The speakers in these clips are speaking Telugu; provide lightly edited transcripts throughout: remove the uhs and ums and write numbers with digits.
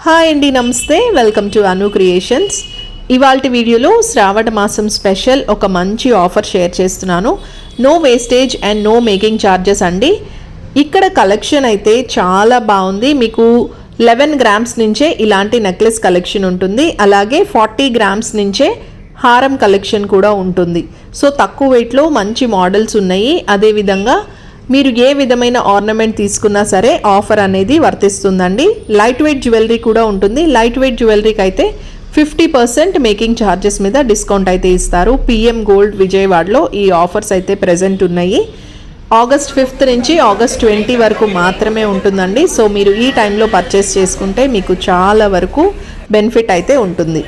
హాయ్ అండి, నమస్తే. Welcome to Anu creations. ఇవాల్టి వీడియోలో శ్రావణ మాసం స్పెషల్ ఒక మంచి ఆఫర్ షేర్ చేస్తున్నాను. No wastage and no making charges అండి. ఇక్కడ కలెక్షన్ అయితే చాలా బాగుంది. మీకు 11 గ్రామ్స్ నుంచే ఇలాంటి నెక్లెస్ కలెక్షన్ ఉంటుంది. అలాగే 40 గ్రామ్స్ నుంచే హారం కలెక్షన్ కూడా ఉంటుంది. సో తక్కువ వెయిట్లో మంచి మోడల్స్ ఉన్నాయి. అదేవిధంగా మీరు ఏ విధమైన ఆర్నమెంట్ తీసుకున్నా సరే ఆఫర్ అనేది వర్తిస్తుందండి. లైట్ వెయిట్ జ్యువెలరీ కూడా ఉంటుంది. లైట్ వెయిట్ జ్యువెలరీకి అయితే 50% మేకింగ్ ఛార్జెస్ మీద డిస్కౌంట్ అయితే ఇస్తారు. పిఎం గోల్డ్ విజయవాడలో ఈ ఆఫర్స్ అయితే ప్రెజెంట్ ఉన్నాయి. ఆగస్ట్ 5 నుంచి ఆగస్ట్ 20 వరకు మాత్రమే ఉంటుందండి. సో మీరు ఈ టైంలో పర్చేస్ చేసుకుంటే మీకు చాలా వరకు బెనిఫిట్ అయితే ఉంటుంది.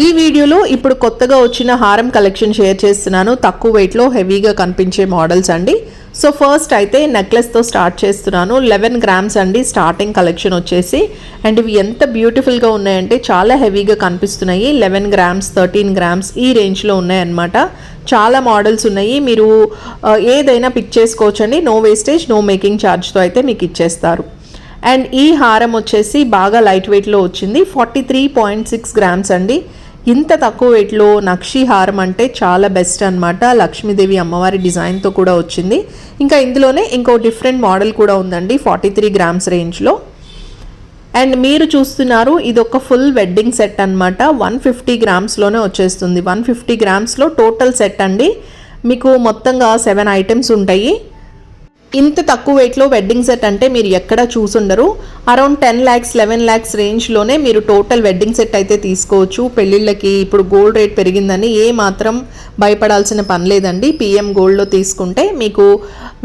ఈ వీడియోలో ఇప్పుడు కొత్తగా వచ్చిన హారం కలెక్షన్ షేర్ చేస్తున్నాను. తక్కువ వెయిట్లో హెవీగా కనిపించే మోడల్స్ అండి. సో ఫస్ట్ అయితే నెక్లెస్తో స్టార్ట్ చేస్తున్నాను. 11 గ్రామ్స్ అండి స్టార్టింగ్ కలెక్షన్ వచ్చేసి. అండ్ ఇవి ఎంత బ్యూటిఫుల్గా ఉన్నాయంటే చాలా హెవీగా కనిపిస్తున్నాయి. 11 గ్రామ్స్ 13 గ్రామ్స్ ఈ రేంజ్లో ఉన్నాయన్నమాట. చాలా మోడల్స్ ఉన్నాయి. మీరు ఏదైనా పిక్ చేసుకోవచ్చండి. నో వేస్టేజ్ నో మేకింగ్ ఛార్జ్తో అయితే మీకు ఇచ్చేస్తారు. అండ్ ఈ హారం వచ్చేసి బాగా లైట్ వెయిట్లో వచ్చింది. 43.6 గ్రామ్స్ అండి. ఇంత తక్కువ వెయిట్లో నక్షి హారం అంటే చాలా బెస్ట్ అనమాట. లక్ష్మీదేవి అమ్మవారి డిజైన్తో కూడా వచ్చింది. ఇంకా ఇందులోనే ఇంకో డిఫరెంట్ మోడల్ కూడా ఉందండి 43 గ్రామ్స్ రేంజ్లో. అండ్ మీరు చూస్తున్నారు ఇది ఒక ఫుల్ వెడ్డింగ్ సెట్ అనమాట. 150 గ్రామ్స్లోనే వచ్చేస్తుంది. 150 గ్రామ్స్లో టోటల్ సెట్ అండి. మీకు మొత్తంగా 7 ఐటమ్స్ ఉంటాయి. ఇంత తక్కువ వెయిట్లో వెడ్డింగ్ సెట్ అంటే మీరు ఎక్కడ చూసుండరు. అరౌండ్ 10 lakhs 11 lakhs రేంజ్లోనే మీరు టోటల్ వెడ్డింగ్ సెట్ అయితే తీసుకోవచ్చు. పెళ్ళిళ్ళకి ఇప్పుడు గోల్డ్ రేట్ పెరిగిందని ఏ మాత్రం భయపడాల్సిన పని లేదండి. పిఎం గోల్డ్లో తీసుకుంటే మీకు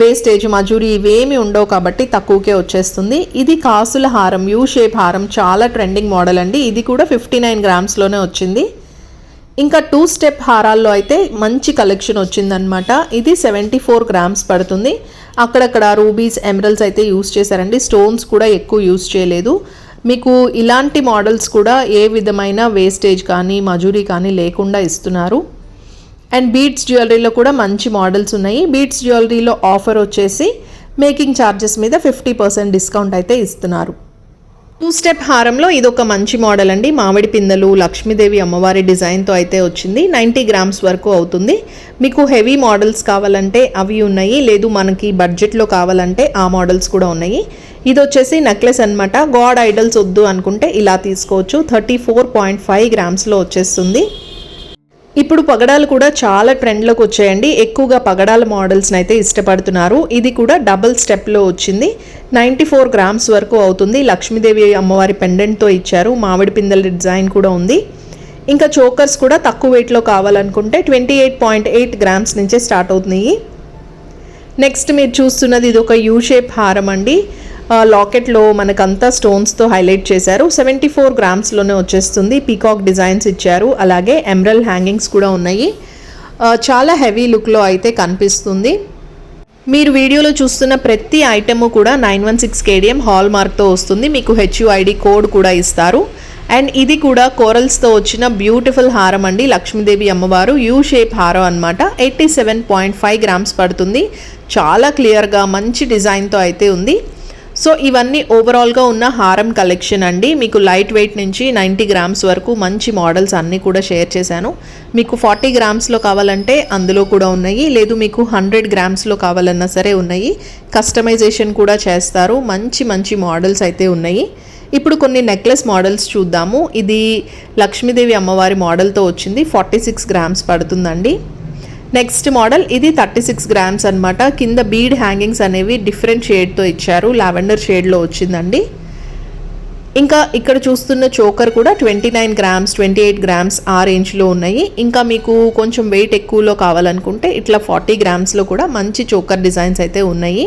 వేస్టేజ్ మజూరీ ఇవేమి ఉండవు కాబట్టి తక్కువకే వచ్చేస్తుంది. ఇది కాసుల హారం, యూ షేప్ హారం, చాలా ట్రెండింగ్ మోడల్ అండి. ఇది కూడా 59 గ్రామ్స్లోనే వచ్చింది. ఇంకా 2 స్టెప్ హారాల్లో అయితే మంచి కలెక్షన్ వచ్చిందనమాట. ఇది 74 గ్రామ్స్ పడుతుంది. అక్కడక్కడ రూబీస్ ఎమరల్స్ అయితే యూస్ చేశారండి. స్టోన్స్ కూడా ఎక్కువ యూస్ చేయలేదు. మీకు ఇలాంటి మోడల్స్ కూడా ఏ విధమైన వేస్టేజ్ కానీ మజూరీ కానీ లేకుండా ఇస్తున్నారు. అండ్ బీడ్స్ జ్యువెలరీలో కూడా మంచి మోడల్స్ ఉన్నాయి. బీడ్స్ జ్యువెలరీలో ఆఫర్ వచ్చేసి మేకింగ్ ఛార్జెస్ మీద 50% డిస్కౌంట్ అయితే ఇస్తున్నారు. 2 స్టెప్ హారంలో ఇదొక మంచి మోడల్ అండి. మామిడి పిందెలు లక్ష్మీదేవి అమ్మవారి డిజైన్తో అయితే వచ్చింది. 90 గ్రామ్స్ వరకు అవుతుంది. మీకు హెవీ మోడల్స్ కావాలంటే అవి ఉన్నాయి. లేదు మనకి బడ్జెట్లో కావాలంటే ఆ మోడల్స్ కూడా ఉన్నాయి. ఇది వచ్చేసి నెక్లెస్ అనమాట. గాడ్ ఐడల్స్ వద్దు అనుకుంటే ఇలా తీసుకోవచ్చు. 34.5 గ్రామ్స్లో వచ్చేస్తుంది. ఇప్పుడు పగడాలు కూడా చాలా ట్రెండ్లోకి వచ్చాయండి. ఎక్కువగా పగడాల మోడల్స్ని అయితే ఇష్టపడుతున్నారు. ఇది కూడా డబుల్ స్టెప్లో వచ్చింది. 94 గ్రామ్స్ వరకు అవుతుంది. లక్ష్మీదేవి అమ్మవారి పెండెంట్తో ఇచ్చారు. మామిడి పిందెల డిజైన్ కూడా ఉంది. ఇంకా చోకర్స్ కూడా తక్కువ వెయిట్లో కావాలనుకుంటే 28.8 గ్రామ్స్ నుంచే స్టార్ట్ అవుతున్నాయి. నెక్స్ట్ మీరు చూస్తున్నది ఇది ఒక యూ షేప్ హారం అండి. లాకెట్లో మనకంతా స్టోన్స్తో హైలైట్ చేశారు. 74 గ్రామ్స్లోనే వచ్చేస్తుంది. పీకాక్ డిజైన్స్ ఇచ్చారు. అలాగే ఎమరల్ హ్యాంగింగ్స్ కూడా ఉన్నాయి. చాలా హెవీ లుక్లో అయితే కనిపిస్తుంది. మీరు వీడియోలో చూస్తున్న ప్రతి ఐటెము కూడా 916 KDM హాల్ మార్క్తో వస్తుంది. మీకు HUID కోడ్ కూడా ఇస్తారు. అండ్ ఇది కూడా కోరల్స్తో వచ్చిన బ్యూటిఫుల్ హారం అండి. లక్ష్మీదేవి అమ్మవారు యూ షేప్ హారం అనమాట. 87.5 గ్రామ్స్ పడుతుంది. చాలా క్లియర్గా మంచి డిజైన్తో అయితే ఉంది. సో ఇవన్నీ ఓవరాల్గా ఉన్న హారం కలెక్షన్ అండి. మీకు లైట్ వెయిట్ నుంచి 90 గ్రామ్స్ వరకు మంచి మోడల్స్ అన్నీ కూడా షేర్ చేశాను. మీకు 40 గ్రామ్స్లో కావాలంటే అందులో కూడా ఉన్నాయి. లేదు మీకు 100 గ్రామ్స్లో కావాలన్నా సరే ఉన్నాయి. కస్టమైజేషన్ కూడా చేస్తారు. మంచి మంచి మోడల్స్ అయితే ఉన్నాయి. ఇప్పుడు కొన్ని నెక్లెస్ మోడల్స్ చూద్దాము. ఇది లక్ష్మీదేవి అమ్మవారి మోడల్తో వచ్చింది. 46 గ్రామ్స్ పడుతుందండి. నెక్స్ట్ మోడల్ ఇది 36 గ్రామ్స్ అనమాట. కింద బీడ్ హ్యాంగింగ్స్ అనేవి డిఫరెంట్ షేడ్తో ఇచ్చారు. లావెండర్ షేడ్లో వచ్చిందండి. ఇంకా ఇక్కడ చూస్తున్న చోకర్ కూడా 29 గ్రామ్స్ 28 గ్రామ్స్ ఆ రేంజ్లో ఉన్నాయి. ఇంకా మీకు కొంచెం వెయిట్ ఎక్కువలో కావాలనుకుంటే ఇట్లా 40 గ్రామ్స్లో కూడా మంచి చోకర్ డిజైన్స్ అయితే ఉన్నాయి.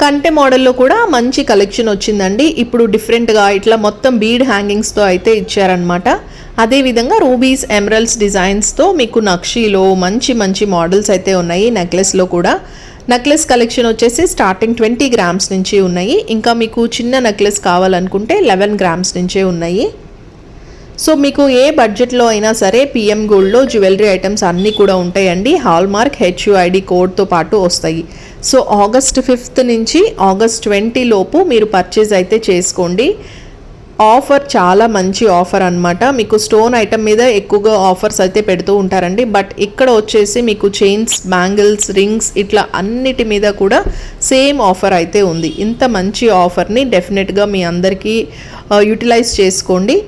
కంటె మోడల్లో కూడా మంచి కలెక్షన్ వచ్చిందండి. ఇప్పుడు డిఫరెంట్గా ఇట్లా మొత్తం బీడ్ హ్యాంగింగ్స్తో అయితే ఇచ్చారనమాట. అదేవిధంగా రూబీస్ ఎమరల్స్ డిజైన్స్తో మీకు నక్షీలో మంచి మంచి మోడల్స్ అయితే ఉన్నాయి. నెక్లెస్లో కూడా నెక్లెస్ కలెక్షన్ వచ్చేసి స్టార్టింగ్ 20 గ్రామ్స్ నుంచి ఉన్నాయి. ఇంకా మీకు చిన్న నెక్లెస్ కావాలనుకుంటే 11 గ్రామ్స్ నుంచే ఉన్నాయి. సో మీకు ఏ బడ్జెట్లో అయినా సరే పిఎం గోల్డ్లో జ్యువెలరీ ఐటమ్స్ అన్నీ కూడా ఉంటాయండి. హాల్మార్క్ హెచ్యుఐడి కోడ్తో పాటు వస్తాయి. సో ఆగస్ట్ 5th నుంచి ఆగస్ట్ 20 లోపు మీరు పర్చేజ్ అయితే చేసుకోండి. ఆఫర్ చాలా మంచి ఆఫర్ అనమాట. మీకు స్టోన్ ఐటమ్ మీద ఎక్కువగా ఆఫర్స్ అయితే పెడుతూ ఉంటారండి. బట్ ఇక్కడ వచ్చేసి మీకు చైన్స్, బ్యాంగిల్స్, రింగ్స్ ఇట్లా అన్నిటి మీద కూడా సేమ్ ఆఫర్ అయితే ఉంది. ఇంత మంచి ఆఫర్ని డెఫినెట్గా మీ అందరికీ యూటిలైజ్ చేసుకోండి.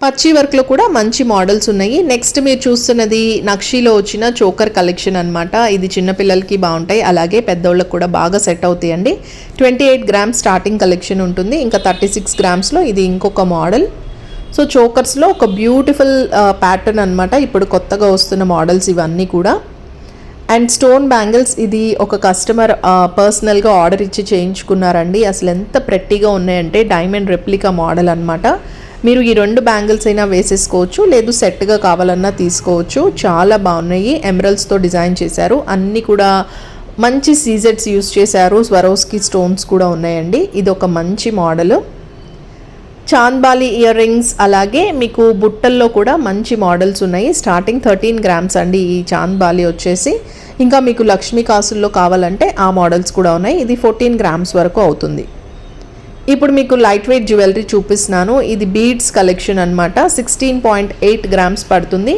పచ్చి వర్క్లో కూడా మంచి మోడల్స్ ఉన్నాయి. నెక్స్ట్ మీరు చూస్తున్నది నక్షీలో వచ్చిన చోకర్ కలెక్షన్ అనమాట. ఇది చిన్నపిల్లలకి బాగుంటాయి, అలాగే పెద్దోళ్ళకి కూడా బాగా సెట్ అవుతాయండి. 28 గ్రామ్స్ స్టార్టింగ్ కలెక్షన్ ఉంటుంది. ఇంకా 36 గ్రామ్స్లో ఇది ఇంకొక మోడల్. సో చోకర్స్లో ఒక బ్యూటిఫుల్ ప్యాటర్న్ అనమాట. ఇప్పుడు కొత్తగా వస్తున్న మోడల్స్ ఇవన్నీ కూడా. అండ్ స్టోన్ బ్యాంగిల్స్ ఇది ఒక కస్టమర్ పర్సనల్గా ఆర్డర్ ఇచ్చి చేయించుకున్నారండి. అసలు ఎంత ప్రెట్టీగా ఉన్నాయంటే డైమండ్ రెప్లికా మోడల్ అనమాట. మీరు ఈ 2 బ్యాంగిల్స్ అయినా వేసేసుకోవచ్చు, లేదు సెట్గా కావాలన్నా తీసుకోవచ్చు. చాలా బాగున్నాయి. ఎమరల్స్తో డిజైన్ చేశారు. అన్నీ కూడా మంచి సీజెట్స్ యూస్ చేశారు. స్వరోస్కి స్టోన్స్ కూడా ఉన్నాయండి. ఇది ఒక మంచి మోడల్. చాంద్బాలి ఇయర్ రింగ్స్, అలాగే మీకు బుట్టల్లో కూడా మంచి మోడల్స్ ఉన్నాయి. స్టార్టింగ్ 13 గ్రామ్స్ అండి ఈ చాంద్బాలి వచ్చేసి. ఇంకా మీకు లక్ష్మీ కాసుల్లో కావాలంటే ఆ మోడల్స్ కూడా ఉన్నాయి. ఇది 14 గ్రామ్స్ వరకు అవుతుంది. ఇప్పుడు మీకు లైట్ వెయిట్ జ్యువెలరీ చూపిస్తున్నాను. ఇది బీడ్స్ కలెక్షన్ అనమాట. 16.8 గ్రామ్స్ పడుతుంది.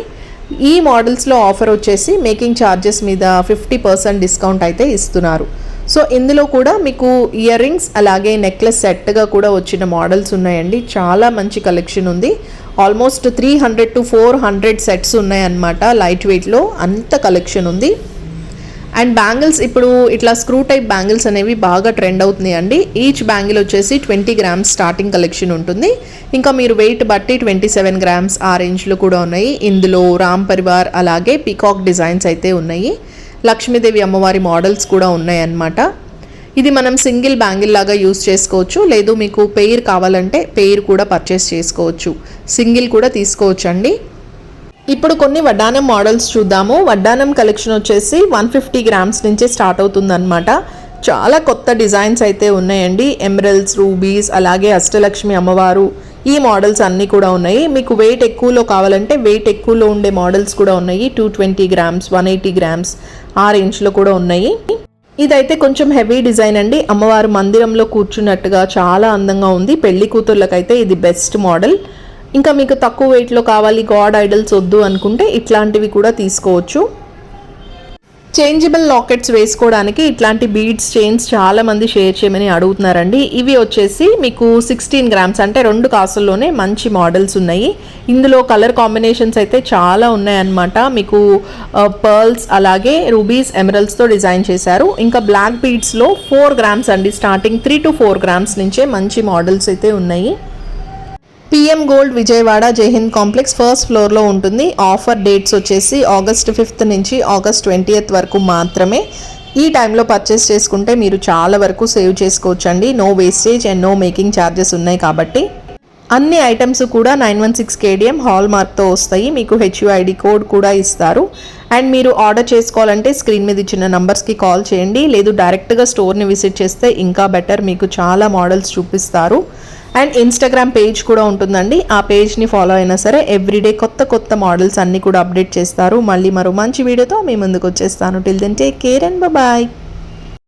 ఈ మోడల్స్లో ఆఫర్ వచ్చేసి మేకింగ్ ఛార్జెస్ మీద 50% డిస్కౌంట్ అయితే ఇస్తున్నారు. సో ఇందులో కూడా మీకు ఇయర్ రింగ్స్ అలాగే నెక్లెస్ సెట్గా కూడా వచ్చిన మోడల్స్ ఉన్నాయండి. చాలా మంచి కలెక్షన్ ఉంది. ఆల్మోస్ట్ 300 to 400 సెట్స్ ఉన్నాయన్నమాట. లైట్ వెయిట్లో అంత కలెక్షన్ ఉంది. అండ్ బ్యాంగిల్స్ ఇప్పుడు ఇట్లా స్క్రూ టైప్ బ్యాంగిల్స్ అనేవి బాగా ట్రెండ్ అవుతున్నాయి అండి. ఈచ్ బ్యాంగిల్ వచ్చేసి 20 గ్రామ్స్ స్టార్టింగ్ కలెక్షన్ ఉంటుంది. ఇంకా మీరు వెయిట్ బట్టి 27 గ్రామ్స్ ఆ రేంజ్లో కూడా ఉన్నాయి. ఇందులో రామ్ పరివార్ అలాగే పీకాక్ డిజైన్స్ అయితే ఉన్నాయి. లక్ష్మీదేవి అమ్మవారి మోడల్స్ కూడా ఉన్నాయి అన్నమాట. ఇది మనం సింగిల్ బ్యాంగిల్ లాగా యూస్ చేసుకోవచ్చు, లేదు మీకు పెయిర్ కావాలంటే పెయిర్ కూడా పర్చేస్ చేసుకోవచ్చు, సింగిల్ కూడా తీసుకోవచ్చు అండి. ఇప్పుడు కొన్ని వడ్డానం మోడల్స్ చూద్దాము. వడ్డానం కలెక్షన్ వచ్చేసి 150 గ్రామ్స్ నుంచే స్టార్ట్ అవుతుందన్నమాట. చాలా కొత్త డిజైన్స్ అయితే ఉన్నాయండి. ఎమరల్స్, రూబీస్, అలాగే అష్టలక్ష్మి అమ్మవారు ఈ మోడల్స్ అన్నీ కూడా ఉన్నాయి. మీకు వెయిట్ ఎక్కువలో కావాలంటే వెయిట్ ఎక్కువలో ఉండే మోడల్స్ కూడా ఉన్నాయి. 220 గ్రామ్స్, 180 గ్రామ్స్ ఆ రేంజ్లో కూడా ఉన్నాయి. ఇదైతే కొంచెం హెవీ డిజైన్ అండి. అమ్మవారు మందిరంలో కూర్చున్నట్టుగా చాలా అందంగా ఉంది. పెళ్లి కూతుర్లకైతే ఇది బెస్ట్ మోడల్. ఇంకా మీకు తక్కువ వెయిట్లో కావాలి, గాడ్ ఐడల్స్ వద్దు అనుకుంటే ఇట్లాంటివి కూడా తీసుకోవచ్చు. చేంజబుల్ లాకెట్స్ వేసుకోవడానికి ఇట్లాంటి బీడ్స్, చైన్స్ చాలా మంది షేర్ చేయమని అడుగుతున్నారండి. ఇవి వచ్చేసి మీకు 16 గ్రామ్స్ అంటే 2 కాసుల్లోనే మంచి మోడల్స్ ఉన్నాయి. ఇందులో కలర్ కాంబినేషన్స్ అయితే చాలా ఉన్నాయన్నమాట. మీకు పర్ల్స్ అలాగే రూబీస్, ఎమరల్స్తో డిజైన్ చేశారు. ఇంకా బ్లాక్ బీడ్స్లో 4 గ్రామ్స్ అండి. స్టార్టింగ్ 3 to 4 గ్రామ్స్ నుంచే మంచి మోడల్స్ అయితే ఉన్నాయి. పిఎం గోల్డ్ విజయవాడ జైహింద్ కాంప్లెక్స్ ఫస్ట్ ఫ్లోర్లో ఉంటుంది. ఆఫర్ డేట్స్ వచ్చేసి ఆగస్ట్ 5th నుంచి ఆగస్ట్ 20th వరకు మాత్రమే. ఈ టైంలో పర్చేస్ చేసుకుంటే మీరు చాలా వరకు సేవ్ చేసుకోవచ్చు అండి. No wastage and no making charges ఉన్నాయి కాబట్టి. అన్ని ఐటమ్స్ కూడా 916 KDM హాల్ మార్క్తో వస్తాయి. మీకు హెచ్యుఐడి కోడ్ కూడా ఇస్తారు. అండ్ మీరు ఆర్డర్ చేసుకోవాలంటే స్క్రీన్ మీద ఇచ్చిన నంబర్స్కి కాల్ చేయండి, లేదు డైరెక్ట్గా స్టోర్ని విజిట్ చేస్తే ఇంకా బెటర్. మీకు చాలా మోడల్స్ చూపిస్తారు. అండ్ ఇన్స్టాగ్రామ్ పేజ్ కూడా ఉంటుందండి. ఆ పేజ్ని ఫాలో అయినా సరే ఎవ్రీడే కొత్త మోడల్స్ అన్నీ కూడా అప్డేట్ చేస్తారు. మళ్ళీ మరో మంచి వీడియోతో మీ ముందుకు వచ్చేస్తాను. Till then take care and bye.